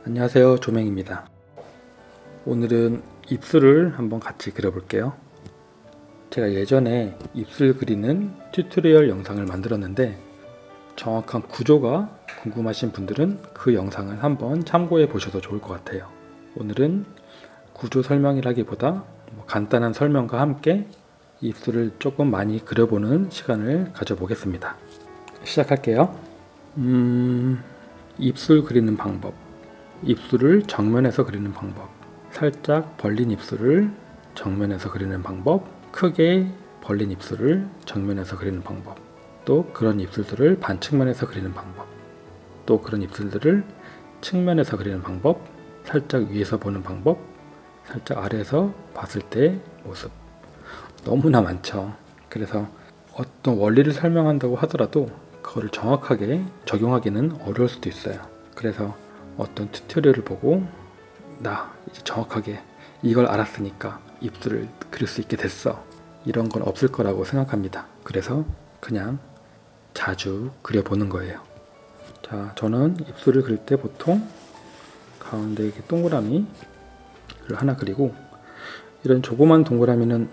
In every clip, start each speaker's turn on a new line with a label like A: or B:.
A: 안녕하세요, 조맹입니다. 오늘은 입술을 한번 같이 그려볼게요. 제가 예전에 입술 그리는 튜토리얼 영상을 만들었는데 정확한 구조가 궁금하신 분들은 그 영상을 한번 참고해 보셔도 좋을 것 같아요. 오늘은 구조 설명이라기보다 간단한 설명과 함께 입술을 조금 많이 그려보는 시간을 가져보겠습니다. 시작할게요. 입술 그리는 방법. 입술을 정면에서 그리는 방법, 살짝 벌린 입술을 정면에서 그리는 방법, 크게 벌린 입술을 정면에서 그리는 방법, 또 그런 입술들을 반측면에서 그리는 방법, 또 그런 입술들을 측면에서 그리는 방법, 살짝 위에서 보는 방법, 살짝 아래에서 봤을 때 모습. 너무나 많죠. 그래서 어떤 원리를 설명한다고 하더라도 그거를 정확하게 적용하기는 어려울 수도 있어요. 그래서 어떤 튜토리얼을 보고 나 이제 정확하게 이걸 알았으니까 입술을 그릴 수 있게 됐어, 이런 건 없을 거라고 생각합니다. 그래서 그냥 자주 그려보는 거예요. 자, 저는 입술을 그릴 때 보통 가운데 이렇게 동그라미를 하나 그리고, 이런 조그만 동그라미는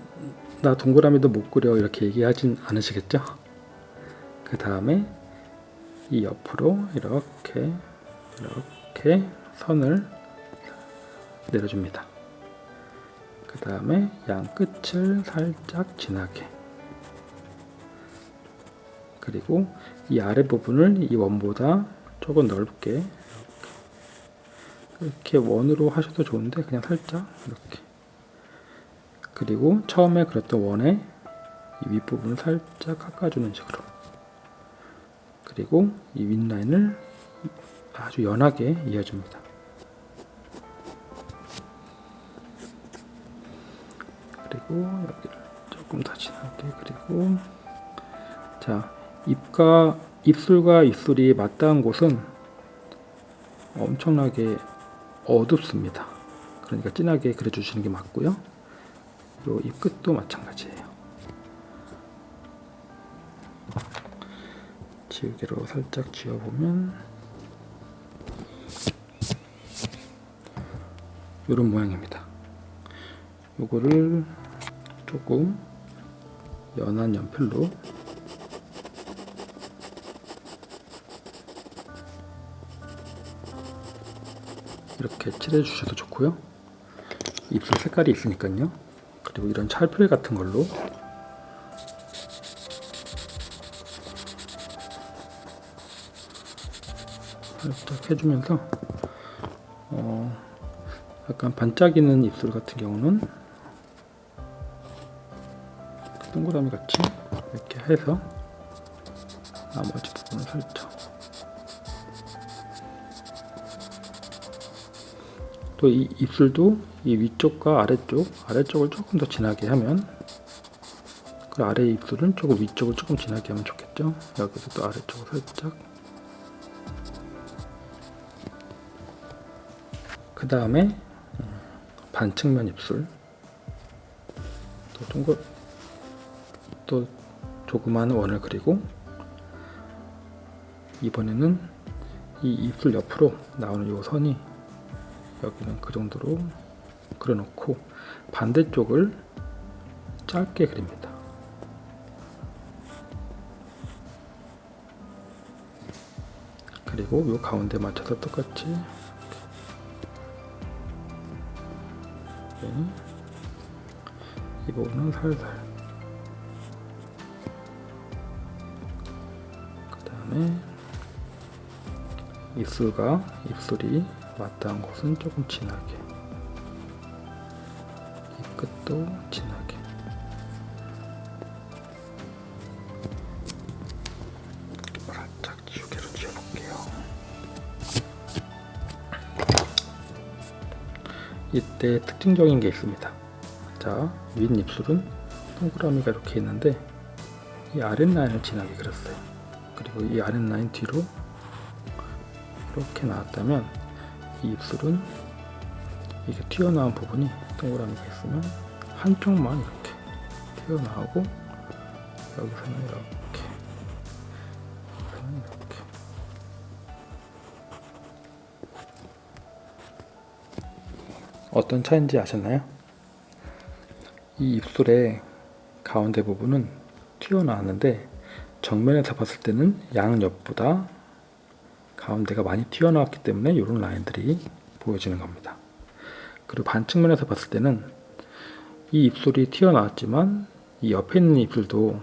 A: 나 동그라미도 못 그려 이렇게 얘기하진 않으시겠죠? 그 다음에 이 옆으로 이렇게 선을 내려줍니다. 그 다음에 양 끝을 살짝 진하게, 그리고 이 아래 부분을 이 원보다 조금 넓게, 이렇게 원으로 하셔도 좋은데 그냥 살짝 이렇게, 그리고 처음에 그렸던 원의 이 윗부분을 살짝 깎아주는 식으로, 그리고 이 윗라인을 아주 연하게 이어줍니다. 그리고 여기를 조금 더 진하게 그리고, 자, 입술과 입술이 맞닿은 곳은 엄청나게 어둡습니다. 그러니까 진하게 그려주시는 게 맞고요. 요 입 끝도 마찬가지예요. 지우개로 살짝 지워보면 이런 모양입니다. 요거를 조금 연한 연필로 이렇게 칠해 주셔도 좋고요. 입술 색깔이 있으니까요. 그리고 이런 찰필 같은 걸로 살짝 해주면서 약간 반짝이는 입술 같은 경우는 동그라미 같이 이렇게 해서 나머지 부분을 살짝, 또 이 입술도 이 위쪽과 아래쪽을 조금 더 진하게 하면, 그 아래 입술은 조금 위쪽을 조금 진하게 하면 좋겠죠. 여기서 또 아래쪽을 살짝, 그 다음에 반측면 입술, 또 조그마한 원을 그리고, 이번에는 이 입술 옆으로 나오는 이 선이 여기는 그 정도로 그려놓고 반대쪽을 짧게 그립니다. 그리고 이 가운데 맞춰서 똑같이 이 부분은 살살, 그 다음에 입술이 맞닿은 곳은 조금 진하게, 입 끝도 진하게, 살짝 지우개로 지워볼게요. 이때 특징적인 게 있습니다. 자, 윗입술은 동그라미가 이렇게 있는데 이 아랫라인을 진하게 그렸어요. 그리고 이 아랫라인 뒤로 이렇게 나왔다면, 이 입술은 이게 튀어나온 부분이 동그라미가 있으면 한쪽만 이렇게 튀어나오고, 여기서는 이렇게, 여기서는 이렇게, 어떤 차이인지 아셨나요? 이 입술의 가운데 부분은 튀어나왔는데 정면에서 봤을 때는 양옆보다 가운데가 많이 튀어나왔기 때문에 이런 라인들이 보여지는 겁니다. 그리고 반측면에서 봤을 때는 이 입술이 튀어나왔지만 이 옆에 있는 입술도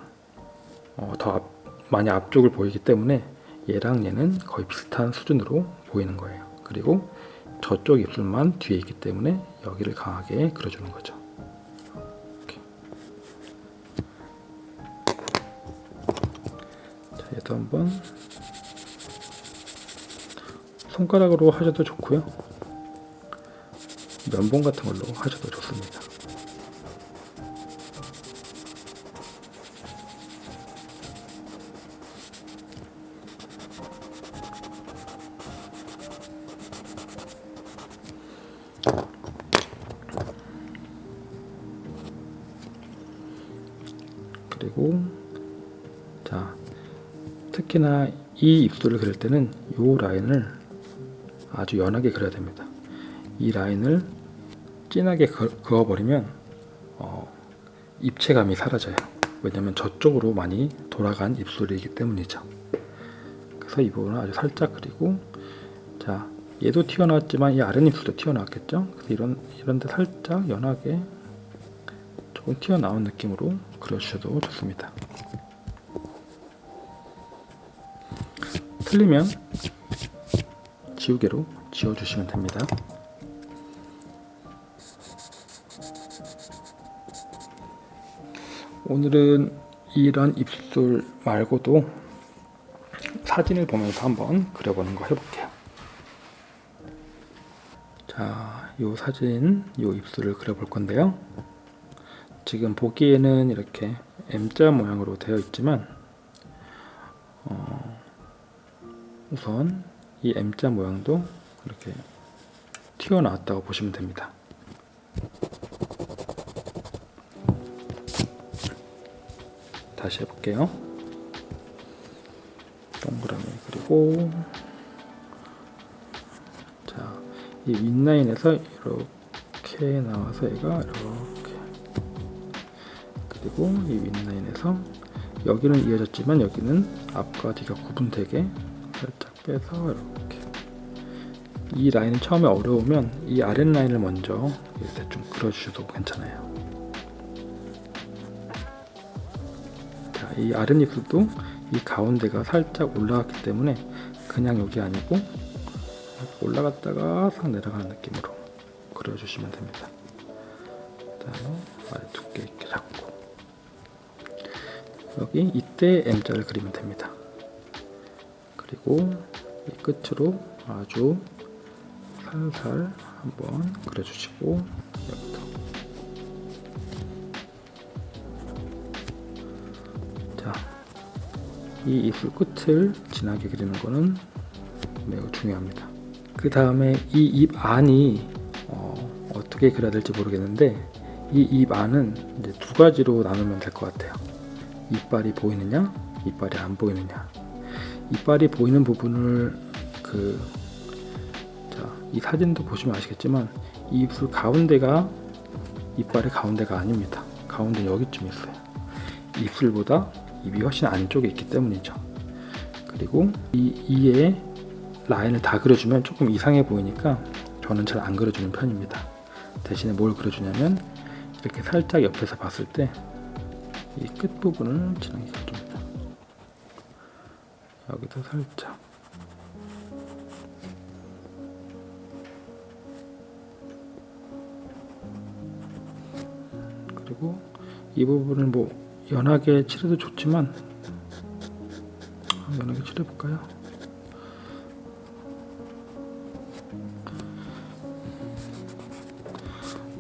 A: 더 많이 앞쪽을 보이기 때문에 얘랑 얘는 거의 비슷한 수준으로 보이는 거예요. 그리고 저쪽 입술만 뒤에 있기 때문에 여기를 강하게 그려주는 거죠. 이렇게. 자, 얘도 한번 손가락으로 하셔도 좋고요. 면봉 같은 걸로 하셔도 좋습니다. 그리고 자, 특히나 이 입술을 그릴 때는 이 라인을 아주 연하게 그려야 됩니다. 이 라인을 진하게 그어버리면 입체감이 사라져요. 왜냐면 저쪽으로 많이 돌아간 입술이기 때문이죠. 그래서 이 부분을 아주 살짝 그리고, 자, 얘도 튀어나왔지만 이 아랫입술도 튀어나왔겠죠. 그래서 이런데 살짝 연하게 조금 튀어나온 느낌으로 그려주셔도 좋습니다. 틀리면 지우개로 지워주시면 됩니다. 오늘은 이런 입술 말고도 사진을 보면서 한번 그려보는 거 해볼게요. 자, 이 사진, 이 입술을 그려볼 건데요. 지금 보기에는 이렇게 M자 모양으로 되어 있지만 우선 이 M자 모양도 이렇게 튀어나왔다고 보시면 됩니다. 다시 해볼게요. 동그라미 그리고, 자, 이 윗라인에서 이렇게 나와서 얘가 이렇게, 그리고 이 윗라인에서 여기는 이어졌지만 여기는 앞과 뒤가 구분되게 살짝 빼서 이렇게. 이 라인이 처음에 어려우면 이 아랫 라인을 먼저 이렇게 좀 그려주셔도 괜찮아요. 자, 이 아랫입술도 이 가운데가 살짝 올라갔기 때문에 그냥 여기 아니고 올라갔다가 싹 내려가는 느낌으로 그려주시면 됩니다. 그다음에 아래 두께 있게 잡고 여기 이때 M자를 그리면 됩니다. 그리고 이 끝으로 아주 살살 한번 그려주시고 여기도. 자, 이 입술 끝을 진하게 그리는 거는 매우 중요합니다. 그 다음에 이 입 안이 어떻게 그려야 될지 모르겠는데 이 입 안은 이제 두 가지로 나누면 될 것 같아요. 이빨이 보이느냐, 이빨이 안 보이느냐. 이빨이 보이는 부분을 이 사진도 보시면 아시겠지만 이 입술 가운데가 이빨의 가운데가 아닙니다. 가운데 여기쯤 있어요. 입술보다 입이 훨씬 안쪽에 있기 때문이죠. 그리고 이에 라인을 다 그려주면 조금 이상해 보이니까 저는 잘 안 그려주는 편입니다. 대신에 뭘 그려주냐면 이렇게 살짝 옆에서 봤을 때 이 끝부분을 진하게 그려줍니다. 여기도 살짝. 그리고 이 부분을 뭐 연하게 칠해도 좋지만 연하게 칠해볼까요?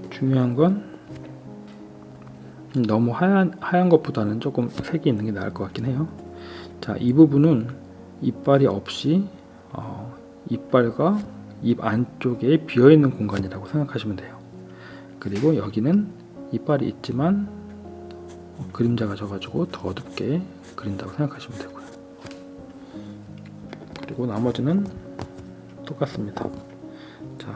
A: 중요한 건 너무 하얀 것보다는 조금 색이 있는 게 나을 것 같긴 해요. 자, 이 부분은 이빨이 없이 이빨과 입 안쪽에 비어있는 공간이라고 생각하시면 돼요. 그리고 여기는 이빨이 있지만 그림자가 져가지고 더 어둡게 그린다고 생각하시면 되고요. 그리고 나머지는 똑같습니다. 자,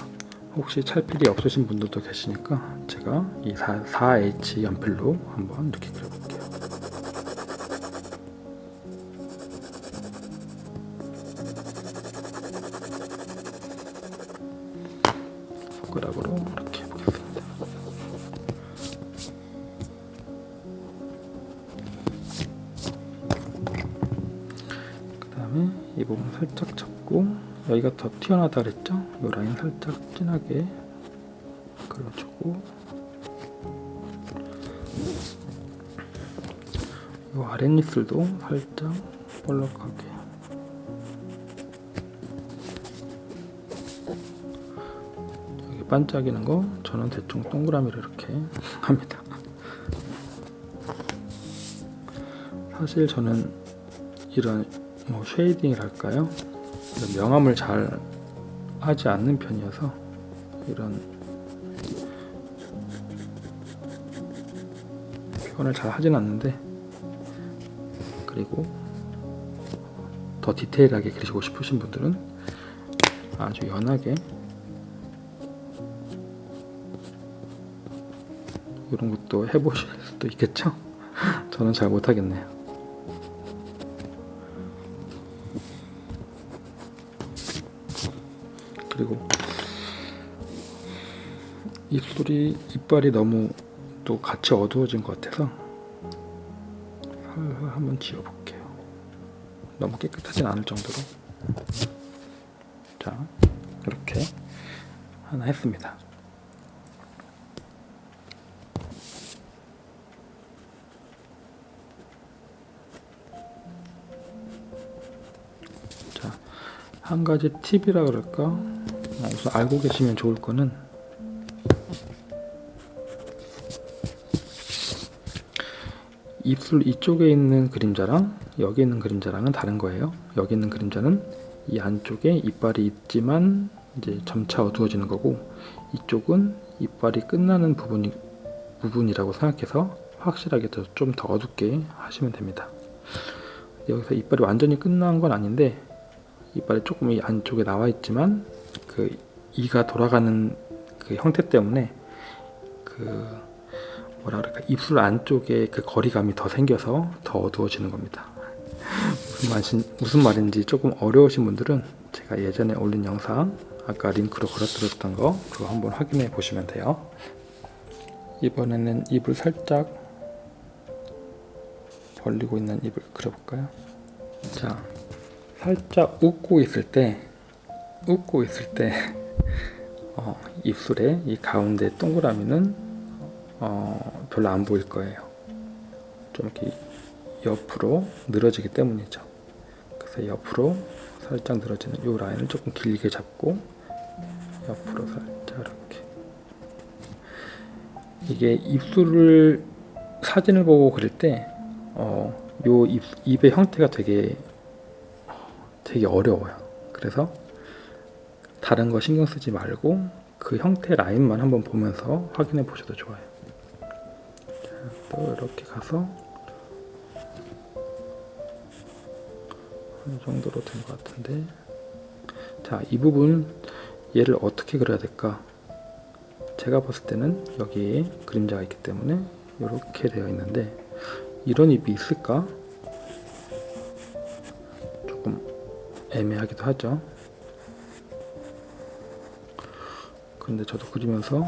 A: 혹시 찰필이 없으신 분들도 계시니까 제가 이 4H 연필로 한번 이렇게 그려볼게요. 손가락으로 이렇게 해보겠습니다. 그 다음에 이 부분 살짝 잡고, 여기가 더 튀어나왔다 그랬죠? 이 라인 살짝 진하게 그려주고, 이 아랫입술도 살짝 볼록하게, 여기 반짝이는 거 저는 대충 동그라미를 이렇게 합니다. 사실 저는 이런 쉐이딩이랄까요? 이런 명암을 잘 하지 않는 편이어서 이런 표현을 잘 하진 않는데, 그리고 더 디테일하게 그리시고 싶으신 분들은 아주 연하게 이런 것도 해보실 수도 있겠죠? 저는 잘 못하겠네요. 그리고 이빨이 너무 또 같이 어두워진 것 같아서 살살 한번 지워볼게요. 너무 깨끗하진 않을 정도로. 자, 이렇게 하나 했습니다. 자, 한 가지 팁이라 그럴까? 우선 알고 계시면 좋을 거는, 입술 이쪽에 있는 그림자랑 여기 있는 그림자랑은 다른 거예요. 여기 있는 그림자는 이 안쪽에 이빨이 있지만 이제 점차 어두워지는 거고, 이쪽은 이빨이 끝나는 부분이라고 생각해서 확실하게 좀 더 어둡게 하시면 됩니다. 여기서 이빨이 완전히 끝난 건 아닌데, 이빨이 조금 이 안쪽에 나와 있지만 그 이가 돌아가는 그 형태 때문에 그 뭐라 그럴까, 입술 안쪽에 그 거리감이 더 생겨서 더 어두워지는 겁니다. 무슨 말인지 조금 어려우신 분들은 제가 예전에 올린 영상, 아까 링크로 걸어드렸던 거, 그거 한번 확인해 보시면 돼요. 이번에는 입을 살짝 벌리고 있는 입을 그려볼까요? 자, 살짝 웃고 있을 때 입술에 이 가운데 동그라미는 별로 안 보일 거예요. 좀 이렇게 옆으로 늘어지기 때문이죠. 그래서 옆으로 살짝 늘어지는 이 라인을 조금 길게 잡고 옆으로 살짝 이렇게. 이게 입술을 사진을 보고 그릴 때 요 입의 형태가 되게 어려워요. 그래서 다른 거 신경 쓰지 말고 그 형태 라인만 한번 보면서 확인해 보셔도 좋아요. 자, 또 이렇게 가서 이 정도로 된 것 같은데, 자, 이 부분 얘를 어떻게 그려야 될까? 제가 봤을 때는 여기에 그림자가 있기 때문에 이렇게 되어 있는데, 이런 입이 있을까? 조금 애매하기도 하죠. 근데 저도 그리면서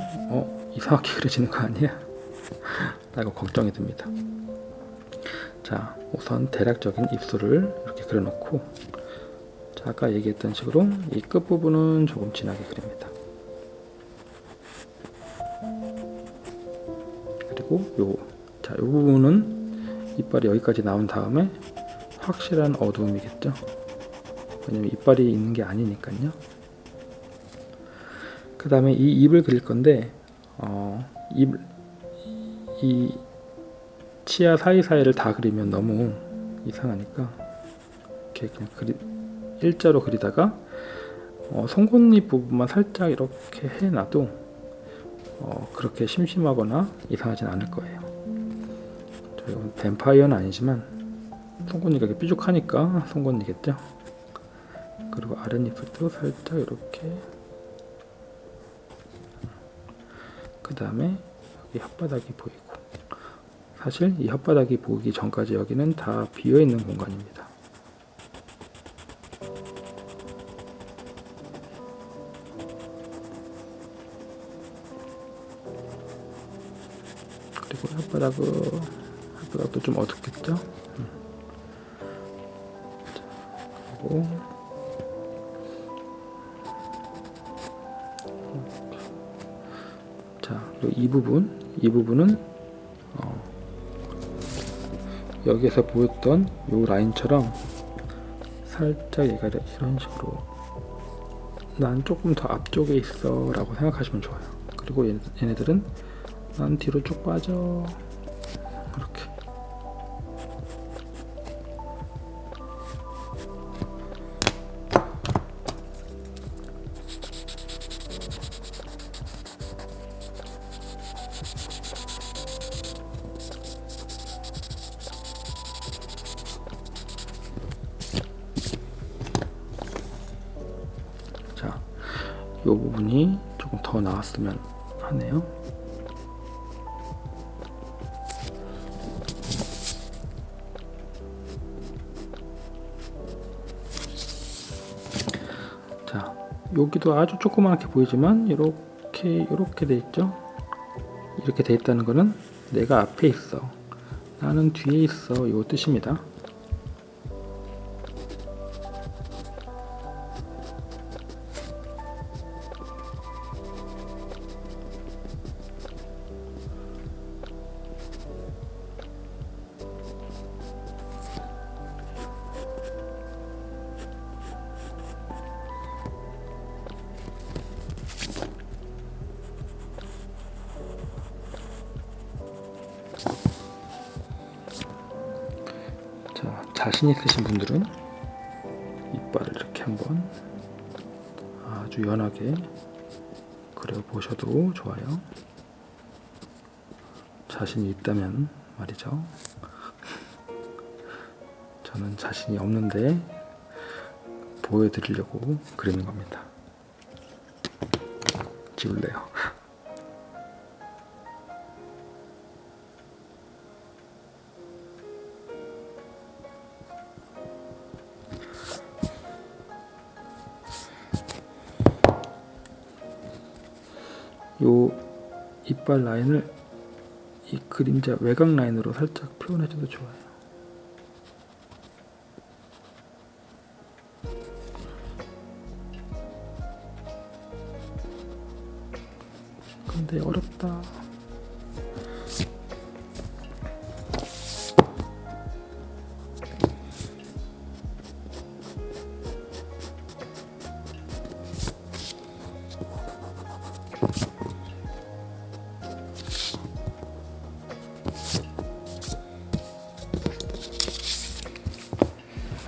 A: 이상하게 그려지는 거 아니야? 라고 걱정이 듭니다. 자, 우선 대략적인 입술을 이렇게 그려놓고, 자, 아까 얘기했던 식으로 이 끝부분은 조금 진하게 그립니다. 그리고 요 부분은 이빨이 여기까지 나온 다음에 확실한 어두움이겠죠. 왜냐면 이빨이 있는 게 아니니까요. 그 다음에 이 입을 그릴 건데, 이 치아 사이사이를 다 그리면 너무 이상하니까 이렇게 그냥 일자로 그리다가 송곳니 부분만 살짝 이렇게 해놔도 그렇게 심심하거나 이상하진 않을 거예요. 저희가 뱀파이어는 아니지만 송곳니가 이렇게 뾰족하니까 송곳니겠죠. 그리고 아랫입술도 살짝 이렇게 다음에 여기 혓바닥이 보이고, 사실 이 혓바닥이 보이기 전까지 여기는 다 비어있는 공간입니다. 그리고 혓바닥도 좀 어둡겠죠? 그리고 자, 이 부분은 여기에서 보였던 이 라인처럼 살짝 얘가 이런 식으로 난 조금 더 앞쪽에 있어 라고 생각하시면 좋아요. 그리고 얘네들은 난 뒤로 쭉 빠져, 이렇게. 자, 이 부분이 조금 더 나왔으면 하네요. 자, 여기도 아주 조그맣게 보이지만 이렇게 돼 있죠. 이렇게 돼 있다는 거는 내가 앞에 있어, 나는 뒤에 있어, 이 뜻입니다. 자, 자신 있으신 분들은 이빨을 이렇게 한번 아주 연하게 그려보셔도 좋아요. 자신이 있다면 말이죠. 저는 자신이 없는데 보여드리려고 그리는 겁니다. 지울래요. 요 이빨 라인을 이 그림자 외곽 라인으로 살짝 표현해줘도 좋아요. 근데 어렵다.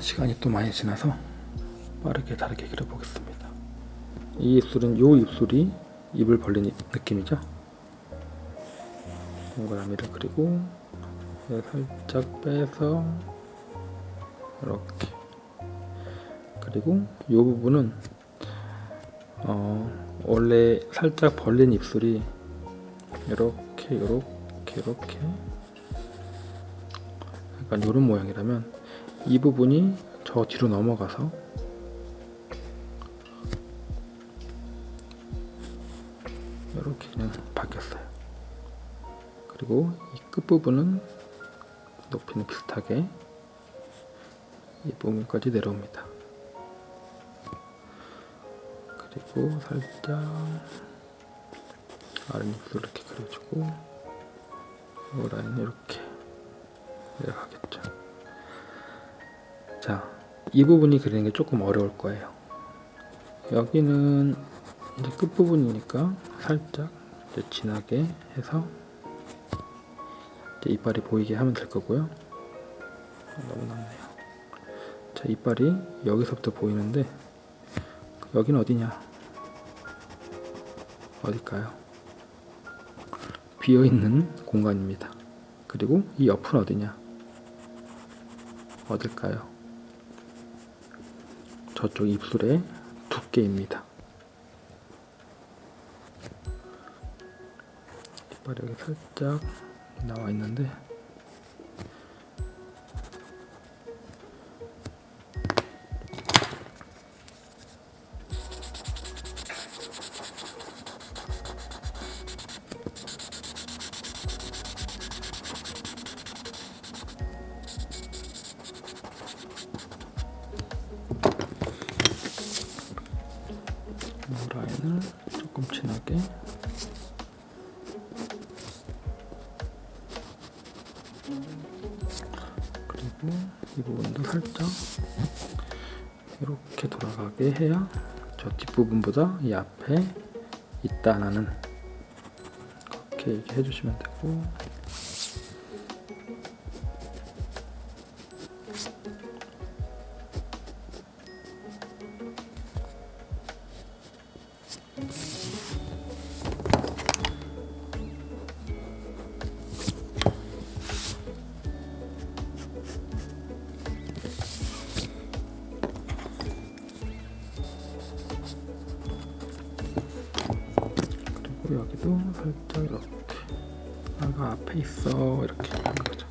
A: 시간이 또 많이 지나서 빠르게 다르게 그려보겠습니다. 이 입술은 요 입술이 입을 벌린 느낌이죠. 동그라미를 그리고 살짝 빼서 이렇게, 그리고 이 부분은 원래 살짝 벌린 입술이 이렇게 약간 이런 모양이라면 이 부분이 저 뒤로 넘어가서 이렇게 그냥 바뀌었어요. 그리고 이 끝부분은 높이는 비슷하게 이 부분까지 내려옵니다. 그리고 살짝 아랫입술 이렇게 그려주고 이 라인은 이렇게 내려가겠죠. 자, 이 부분이 그리는 게 조금 어려울 거예요. 여기는 이제 끝부분이니까 살짝 이제 진하게 해서 이제 이빨이 보이게 하면 될 거고요. 너무 남네요. 자, 이빨이 여기서부터 보이는데 여기는 어디냐? 어딜까요? 비어있는 공간입니다. 그리고 이 옆은 어디냐? 어딜까요? 저쪽 입술의 두께입니다. 깃발이 여기 살짝 나와 있는데 이 라인을 조금 진하게 그리고 이 부분도 살짝 이렇게 돌아가게 해야 저 뒷부분보다 이 앞에 있다는 그렇게 얘기해 주시면 되고, 그리고 여기도 살짝 이렇게 아가 앞에 있어 이렇게 하는 거죠.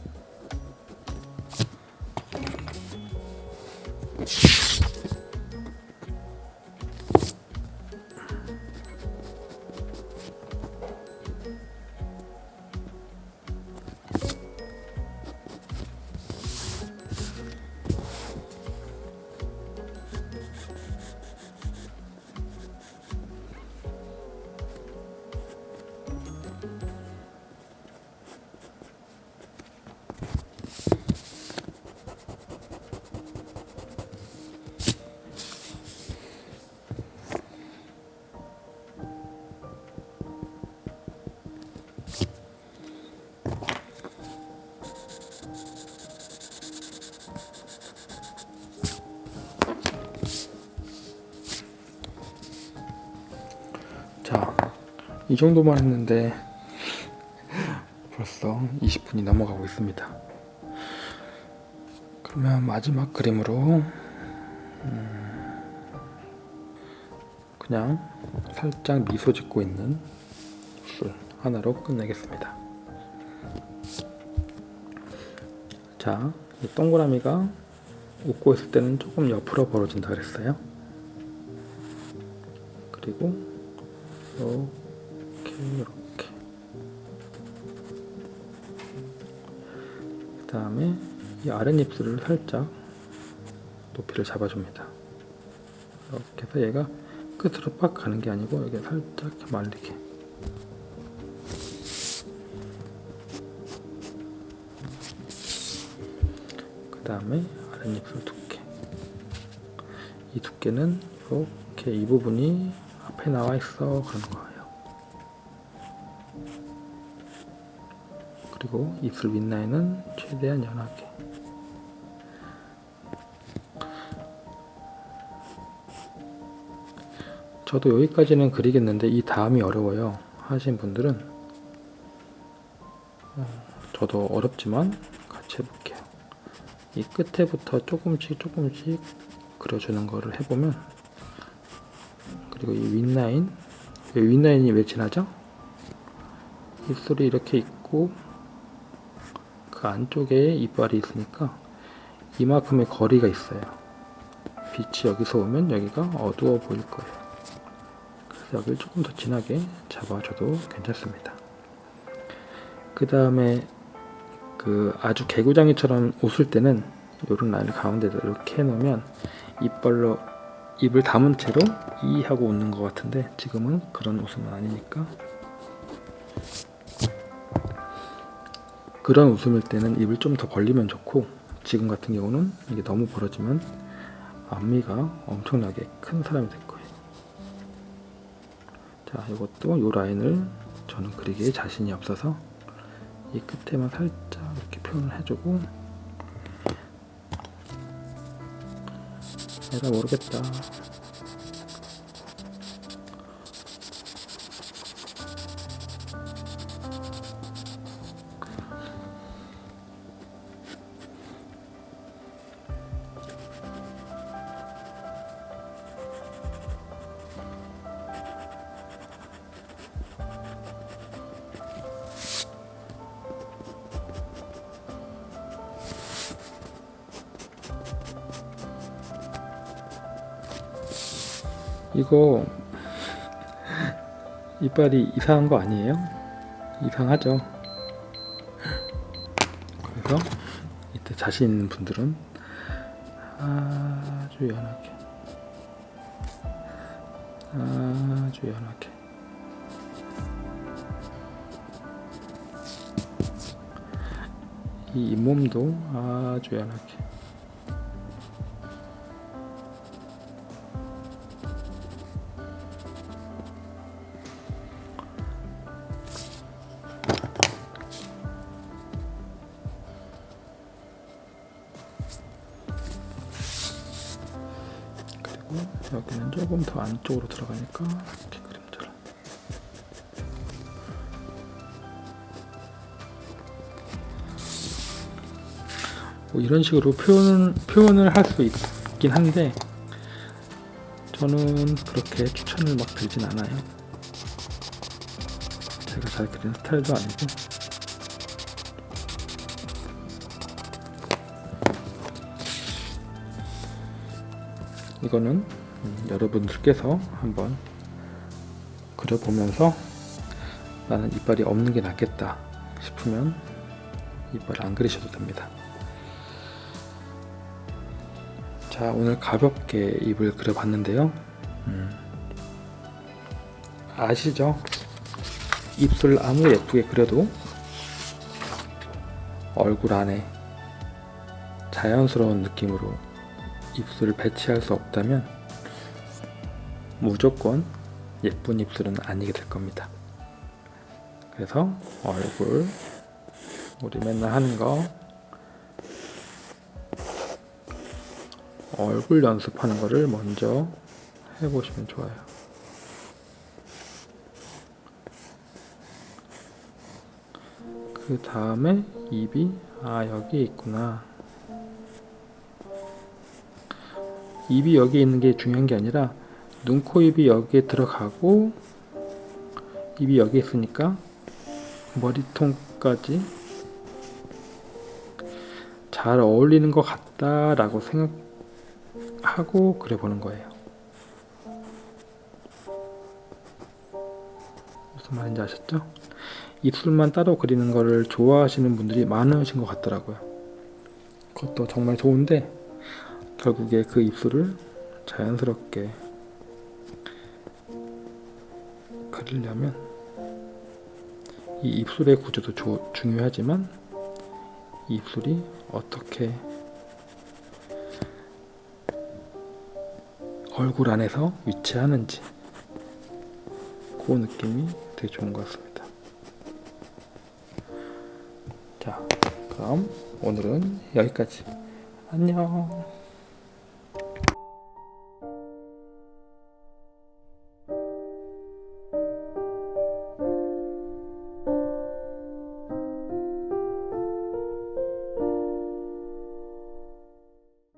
A: 자, 이 정도만 했는데 벌써 20분이 넘어가고 있습니다. 그러면 마지막 그림으로 그냥 살짝 미소 짓고 있는 술 하나로 끝내겠습니다. 자, 이 동그라미가 웃고 있을 때는 조금 옆으로 벌어진다 그랬어요. 그리고 이렇게 그 다음에 이 아랫입술을 살짝 높이를 잡아줍니다. 이렇게 해서 얘가 끝으로 빡 가는 게 아니고 여기 살짝 이렇게 말리게. 그 다음에 아랫입술 두께. 이 두께는 이렇게 이 부분이 앞에 나와 있어 그런 거예요. 그리고 입술 윗라인은 최대한 연하게. 저도 여기까지는 그리겠는데 이 다음이 어려워요 하신 분들은 저도 어렵지만 같이 해볼게요. 이 끝에부터 조금씩 그려주는 거를 해보면, 그리고 이 윗라인이 왜 진하죠? 입술이 이렇게 있고 그 안쪽에 이빨이 있으니까 이만큼의 거리가 있어요. 빛이 여기서 오면 여기가 어두워 보일 거예요. 그래서 여기를 조금 더 진하게 잡아줘도 괜찮습니다. 그 다음에 그 아주 개구장이처럼 웃을 때는 이런 라인을 가운데다 이렇게 해놓으면 이빨로 입을 담은 채로 이 하고 웃는 것 같은데, 지금은 그런 웃음은 아니니까 그런 웃음일 때는 입을 좀 더 벌리면 좋고, 지금 같은 경우는 이게 너무 벌어지면 앞니가 엄청나게 큰 사람이 될 거예요. 자, 이것도 이 라인을 저는 그리기에 자신이 없어서 이 끝에만 살짝 이렇게 표현을 해주고, 내가 모르겠다. 이거 이빨이 이상한 거 아니에요? 이상하죠? 그래서 이때 자신 있는 분들은 아주 연하게 이 잇몸도 아주 연하게 여기는 조금 더 안쪽으로 들어가니까 이렇게 그림처럼 뭐 이런 식으로 표현을 할 수 있긴 한데 저는 그렇게 추천을 막 드리진 않아요. 제가 잘 그리는 스타일도 아니고. 이거는 여러분들께서 한번 그려보면서 나는 이빨이 없는 게 낫겠다 싶으면 이빨을 안 그리셔도 됩니다. 자, 오늘 가볍게 입을 그려봤는데요. 아시죠? 입술 아무리 예쁘게 그려도 얼굴 안에 자연스러운 느낌으로 입술을 배치할 수 없다면 무조건 예쁜 입술은 아니게 될 겁니다. 그래서 얼굴 우리 맨날 하는 거 얼굴 연습하는 거를 먼저 해보시면 좋아요. 그 다음에 입이 여기 있구나. 입이 여기 있는 게 중요한 게 아니라 눈, 코, 입이 여기에 들어가고 입이 여기 있으니까 머리통까지 잘 어울리는 것 같다라고 생각하고 그려보는 거예요. 무슨 말인지 아셨죠? 입술만 따로 그리는 거를 좋아하시는 분들이 많으신 것 같더라고요. 그것도 정말 좋은데 결국에 그 입술을 자연스럽게 그리려면 이 입술의 구조도 중요하지만 이 입술이 어떻게 얼굴 안에서 위치하는지 그 느낌이 되게 좋은 것 같습니다. 자, 그럼 오늘은 여기까지. 안녕.